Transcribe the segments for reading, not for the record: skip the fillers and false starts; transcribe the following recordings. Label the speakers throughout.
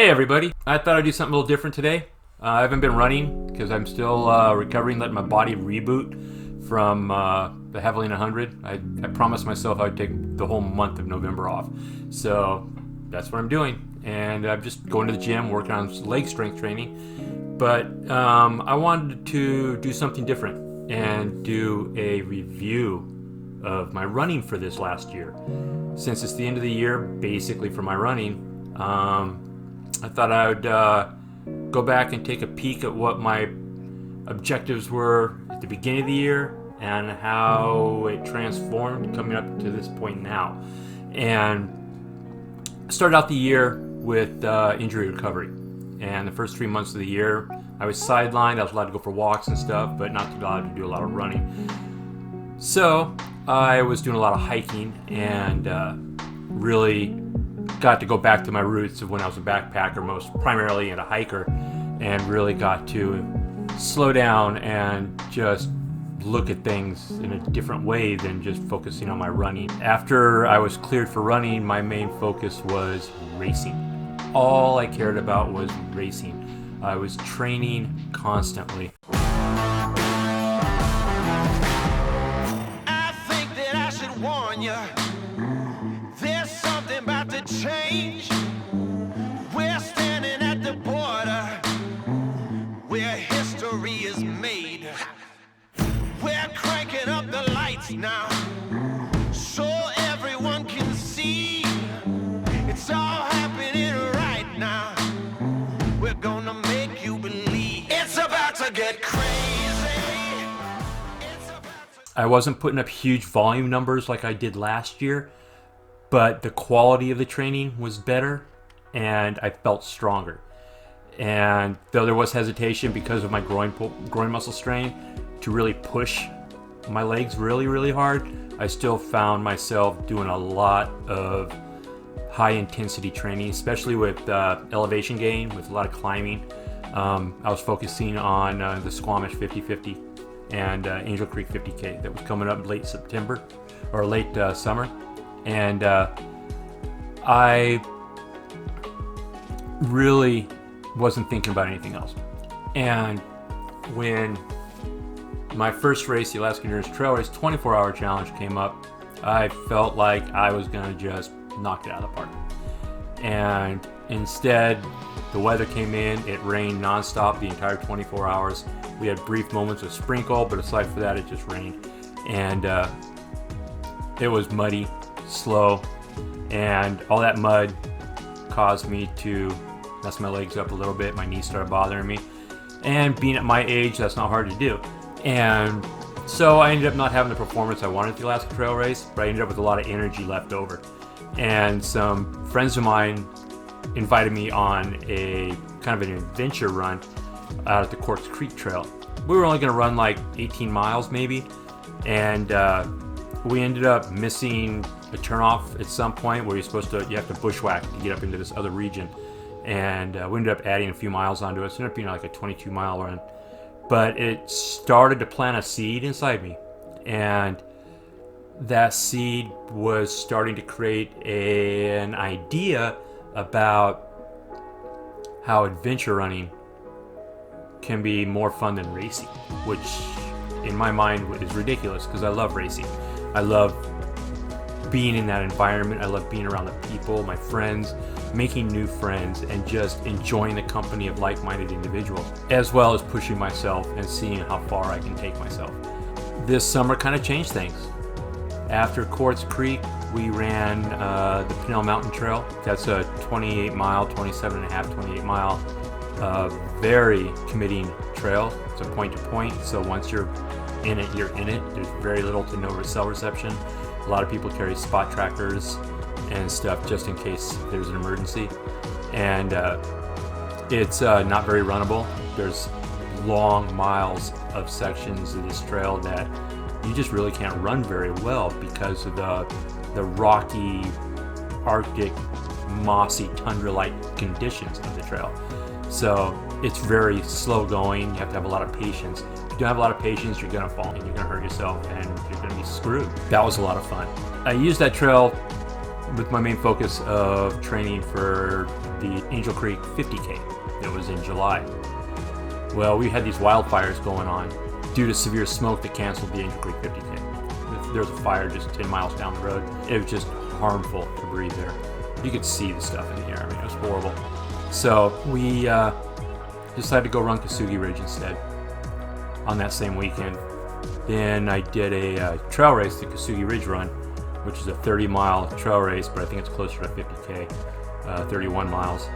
Speaker 1: Hey everybody, I thought I'd do something a little different today. I haven't been running because I'm still recovering, letting my body reboot from the Javelina 100. I promised myself I would take the whole month of November off. So that's what I'm doing. And I'm just going to the gym, working on leg strength training. But I wanted to do something different and do a review of my running for this last year. Since it's the end of the year, basically for my running, I thought I would go back and take a peek at what my objectives were at the beginning of the year and how it transformed coming up to this point now. And I started out the year with injury recovery. And the first 3 months of the year, I was sidelined. I was allowed to go for walks and stuff, but not allowed to do a lot of running. So I was doing a lot of hiking and really got to go back to my roots of when I was a backpacker, most primarily and a hiker, and really got to slow down and just look at things in a different way than just focusing on my running. After I was cleared for running, my main focus was racing. All I cared about was racing. I was training constantly.
Speaker 2: I think that I should warn you. There's something about to change. We're standing at the border where history is made. We're cranking up the lights now so everyone can see. It's all happening right now. We're gonna make you believe it's about to get crazy.
Speaker 1: I wasn't putting up huge volume numbers like I did last year, but the quality of the training was better and I felt stronger. And though there was hesitation because of my groin muscle strain to really push my legs really hard, I still found myself doing a lot of high intensity training, especially with elevation gain, with a lot of climbing. I was focusing on the Squamish 50-50 and Angel Creek 50K that was coming up late September or late summer. And I really wasn't thinking about anything else. And when my first race, the Alaska Endurance Trail Race 24-hour challenge came up, I felt like I was gonna just knock it out of the park. And instead, the weather came in, it rained nonstop the entire 24 hours. We had brief moments of sprinkle, but aside from that, it just rained. And it was muddy, slow, and all that mud caused me to mess my legs up a little bit. My knees started bothering me. And being at my age, that's not hard to do. And so I ended up not having the performance I wanted at the Alaska Trail Race, but I ended up with a lot of energy left over. And some friends of mine invited me on a kind of an adventure run out at the Quartz Creek Trail. We were only going to run like 18 miles maybe, and we ended up missing a turnoff at some point where you have to bushwhack to get up into this other region, and we ended up adding a few miles onto it. So it ended up being like a 22-mile run, but it started to plant a seed inside me, and that seed was starting to create an idea about how adventure running can be more fun than racing, which in my mind is ridiculous because I love racing. I love being in that environment. I love being around the people, my friends, making new friends, and just enjoying the company of like-minded individuals, as well as pushing myself and seeing how far I can take myself. This summer kind of changed things. After Quartz Creek, we ran the Pinnell Mountain Trail. That's a 28-mile, 28-mile, very committing trail. It's a point-to-point, so once you're in it, you're in it. There's very little to no cell reception. A lot of people carry spot trackers and stuff just in case there's an emergency. And it's not very runnable. There's long miles of sections of this trail that you just really can't run very well because of the rocky, Arctic, mossy, tundra-like conditions of the trail. So it's very slow going. You have to have a lot of patience. If you don't have a lot of patience, you're gonna fall and you're gonna hurt yourself and you're gonna be screwed. That was a lot of fun. I used that trail with my main focus of training for the Angel Creek 50K. It was in July. Well, we had these wildfires going on due to severe smoke that canceled the Angel Creek 50K. There was a fire just 10 miles down the road. It was just harmful to breathe there. You could see the stuff in the air. I mean, it was horrible. So we decided to go run Kasugi Ridge instead on that same weekend. Then I did a trail race, the Kasugi Ridge Run, which is a 30-mile trail race, but I think it's closer to 50K, 31 miles.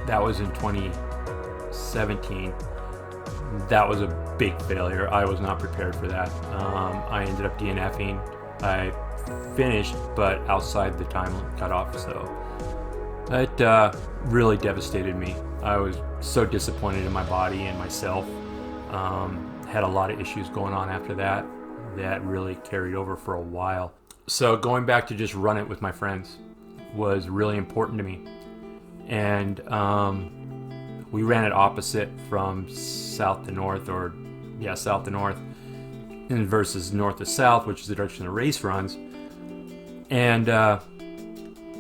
Speaker 1: That was in 2017. That was a big failure. I was not prepared for that. I ended up DNFing. I finished, but outside the time cutoff, so that really devastated me. I was so disappointed in my body and myself. Had a lot of issues going on after that really carried over for a while. So going back to just run it with my friends was really important to me. And we ran it opposite from south to north, south to north, and versus north to south, which is the direction the race runs. And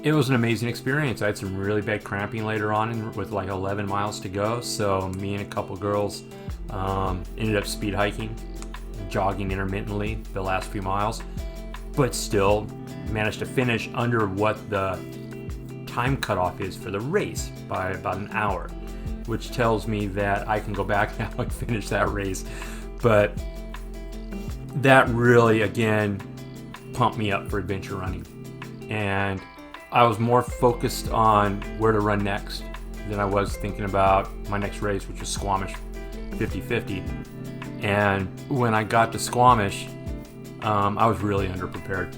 Speaker 1: it was an amazing experience. I had some really bad cramping later on with like 11 miles to go. So me and a couple girls ended up speed hiking, jogging intermittently the last few miles, but still managed to finish under what the time cutoff is for the race by about an hour, which tells me that I can go back now and finish that race. But that really, again, pumped me up for adventure running. And I was more focused on where to run next than I was thinking about my next race, which was Squamish 50-50. And when I got to Squamish, I was really underprepared.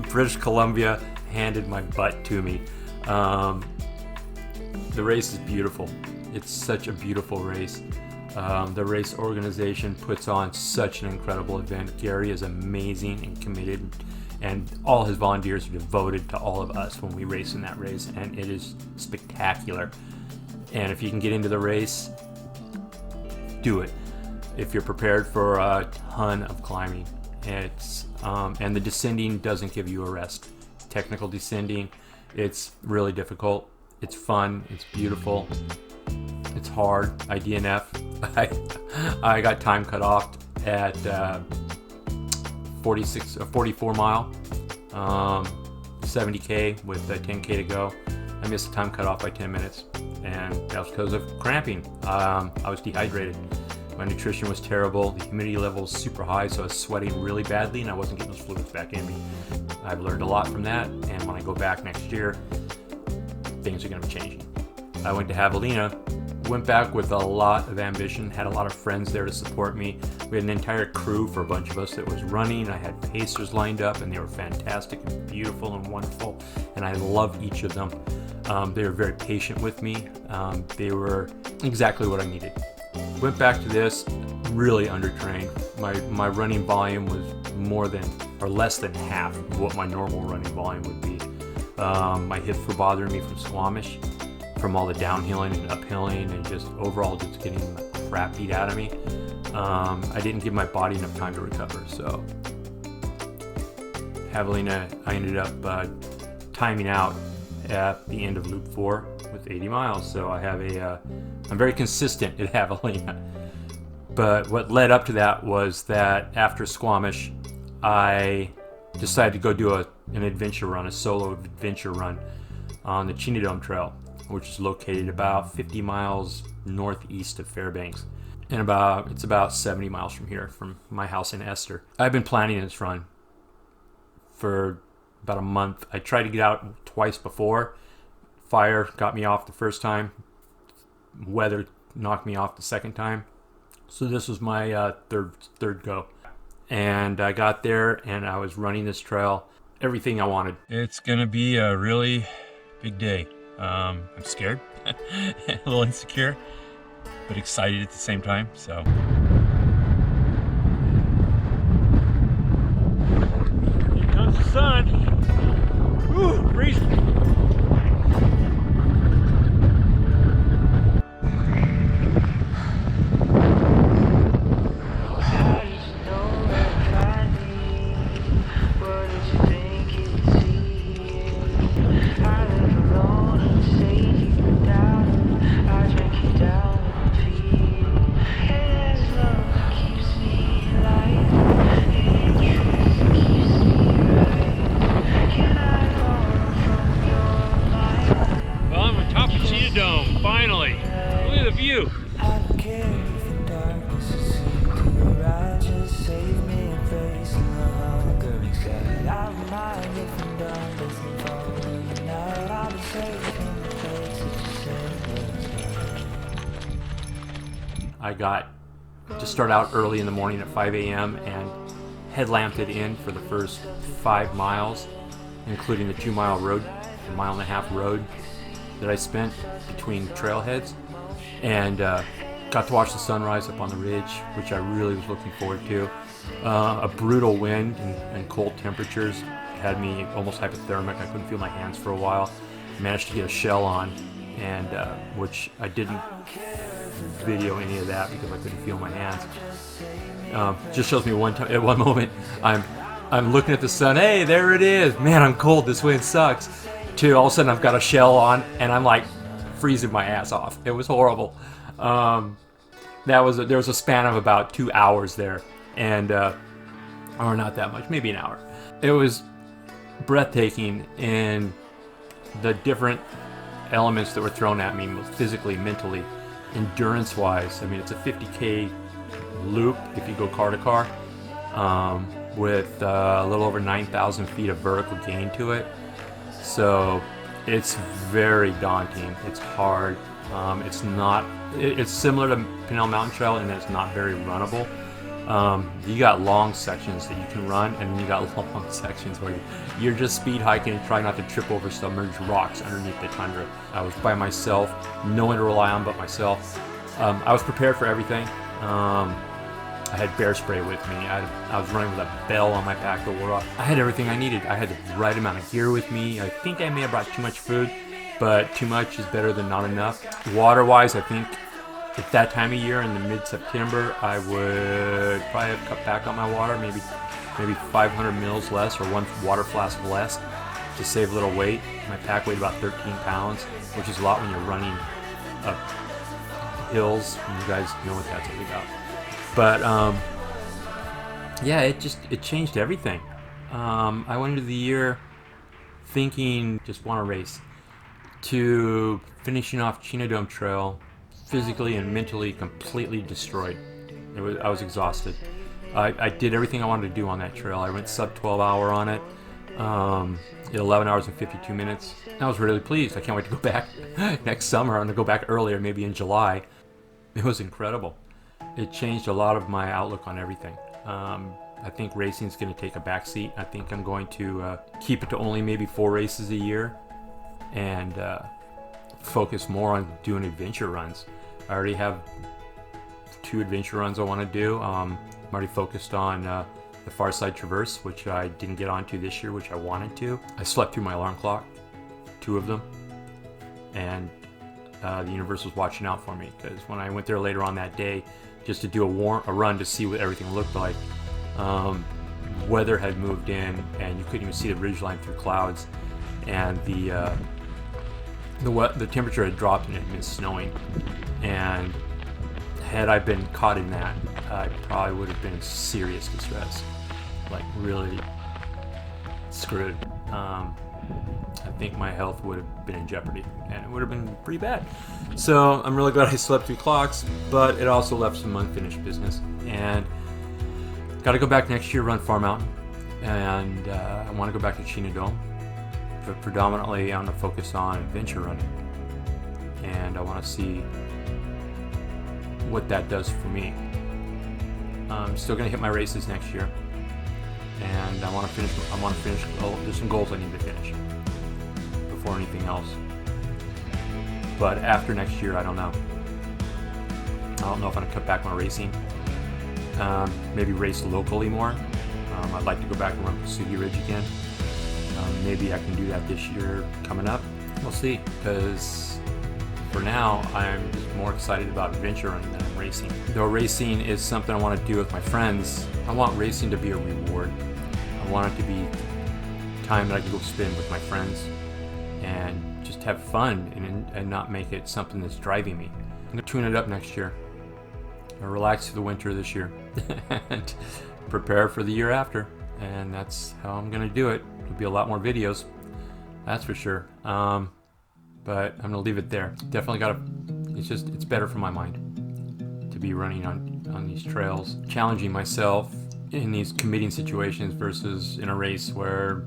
Speaker 1: British Columbia handed my butt to me. The race is beautiful. It's such a beautiful race. The race organization puts on such an incredible event. Gary is amazing and committed, and all his volunteers are devoted to all of us when we race in that race, and it is spectacular. And if you can get into the race, do it. If you're prepared for a ton of climbing, it's and the descending doesn't give you a rest. Technical descending, it's really difficult. It's fun. It's beautiful. It's hard. I DNF. I got time cut off at 44 mile, 70K with 10K to go. I missed the time cut off by 10 minutes, and that was because of cramping. I was dehydrated. My nutrition was terrible. The humidity level was super high, so I was sweating really badly, and I wasn't getting those fluids back in me. I've learned a lot from that, and when I go back next year, things are going to be changing. I went to Javelina, went back with a lot of ambition, had a lot of friends there to support me. We had an entire crew for a bunch of us that was running. I had pacers lined up, and they were fantastic and beautiful and wonderful, and I loved each of them. They were very patient with me. They were exactly what I needed. Went back to this really undertrained. My running volume was less than half of what my normal running volume would be. My hips were bothering me from Squamish, from all the downhilling and uphilling, and just overall just getting the crap beat out of me. I didn't give my body enough time to recover. So Javelina, I ended up timing out at the end of Loop 4 with 80 miles. So I have I'm very consistent at Javelina. But what led up to that was that after Squamish, I decided to go do an adventure run, a solo adventure run on the Chinadome Trail, which is located about 50 miles northeast of Fairbanks. And it's about 70 miles from here, from my house in Esther. I've been planning this run for about a month. I tried to get out twice before. Fire got me off the first time. Weather knocked me off the second time. So this was my third go. And I got there and I was running this trail. Everything I wanted. It's gonna be a really big day. I'm scared, a little insecure, but excited at the same time, so. Here comes the sun. Woo, freezing.
Speaker 3: Say
Speaker 1: view.
Speaker 3: I don't care if the darkness is seen to your eyes. Just save me and face the hunger inside. I don't mind if the dawn doesn't fall in the night. I'll be safe in the place that you said was mine.
Speaker 1: I got to start out early in the morning at 5 a.m. and headlamped it in for the first 5 miles, including the 2-mile road, the 1.5-mile road that I spent between trailheads, and got to watch the sunrise up on the ridge, which I really was looking forward to. A brutal wind and cold temperatures had me almost hypothermic. I couldn't feel my hands for a while. Managed to get a shell on, and which I didn't video any of that because I couldn't feel my hands. Just shows me one time, at one moment, I'm looking at the sun. Hey, there it is. Man, I'm cold. This wind sucks. To all of a sudden, I've got a shell on, and I'm like freezing my ass off. It was horrible. There was a span of about 2 hours there, and or not that much, maybe an hour. It was breathtaking in the different elements that were thrown at me, physically, mentally, endurance-wise. I mean, it's a 50K loop if you go car to car, with a little over 9,000 feet of vertical gain to it. So it's very daunting. It's hard. It's similar to Pinnell Mountain Trail in that it's not very runnable. You got long sections that you can run, and then you got long sections where you're just speed hiking and trying not to trip over submerged rocks underneath the tundra. I was by myself, no one to rely on but myself. I was prepared for everything. I had bear spray with me. I was running with a bell on my back that wore off. I had everything I needed. I had the right amount of gear with me. I think I may have brought too much food, but too much is better than not enough. Water-wise, I think at that time of year in the mid-September, I would probably have cut back on my water, maybe 500 mils less or 1 water flask less to save a little weight. My pack weighed about 13 pounds, which is a lot when you're running up hills. And you guys know what that's all about. But yeah, it changed everything. I went into the year thinking just want to race, to finishing off Chino Dome Trail physically and mentally completely destroyed. I was exhausted. I did everything I wanted to do on that trail. I went sub 12 hour on it, 11 hours and 52 minutes. I was really pleased. I can't wait to go back next summer. I'm going to go back earlier, maybe in July. It was incredible. It changed a lot of my outlook on everything. I think racing is going to take a backseat. I think I'm going to keep it to only maybe 4 races a year and focus more on doing adventure runs. I already have 2 adventure runs I want to do. I'm already focused on the Far Side Traverse, which I didn't get onto this year, which I wanted to. I slept through my alarm clock, 2 of them, and the universe was watching out for me, because when I went there later on that day just to do a run to see what everything looked like, weather had moved in and you couldn't even see the ridgeline through clouds, and the temperature had dropped and it had been snowing, and had I been caught in that, I probably would have been in serious distress, like really screwed. I think my health would have been in jeopardy, and it would have been pretty bad. So I'm really glad I slept through clocks, but it also left some unfinished business. And got to go back next year, run Far Mountain, and I want to go back to Chino Dome. But predominantly, I want to focus on adventure running, and I want to see what that does for me. I'm still going to hit my races next year, and I want to finish. There's some goals I need to finish before anything else. But after next year, I don't know. I don't know if I'm gonna cut back my racing. Maybe race locally more. I'd like to go back and run Pursuit Ridge again. Maybe I can do that this year coming up. We'll see, because for now, I'm just more excited about adventure running than racing. Though racing is something I want to do with my friends, I want racing to be a reward. I want it to be time that I can go spend with my friends and just have fun and not make it something that's driving me. I'm going to tune it up next year. I'll relax through the winter this year and prepare for the year after. And that's how I'm going to do it. There'll be a lot more videos, that's for sure. But I'm going to leave it there. Definitely got to it's better for my mind to be running on these trails, challenging myself in these committing situations versus in a race where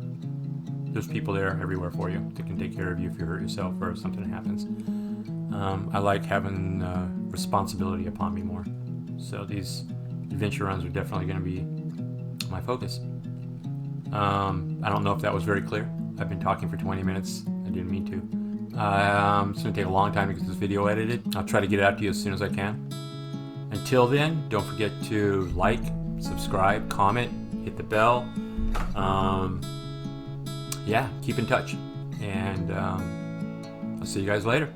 Speaker 1: there's people there everywhere for you that can take care of you if you hurt yourself or if something happens. I like having responsibility upon me more. So these adventure runs are definitely going to be my focus. I don't know if that was very clear. I've been talking for 20 minutes. I didn't mean to. It's going to take a long time to get this video edited. I'll try to get it out to you as soon as I can. Until then, don't forget to like, subscribe, comment, hit the bell. Yeah, keep in touch. And I'll see you guys later.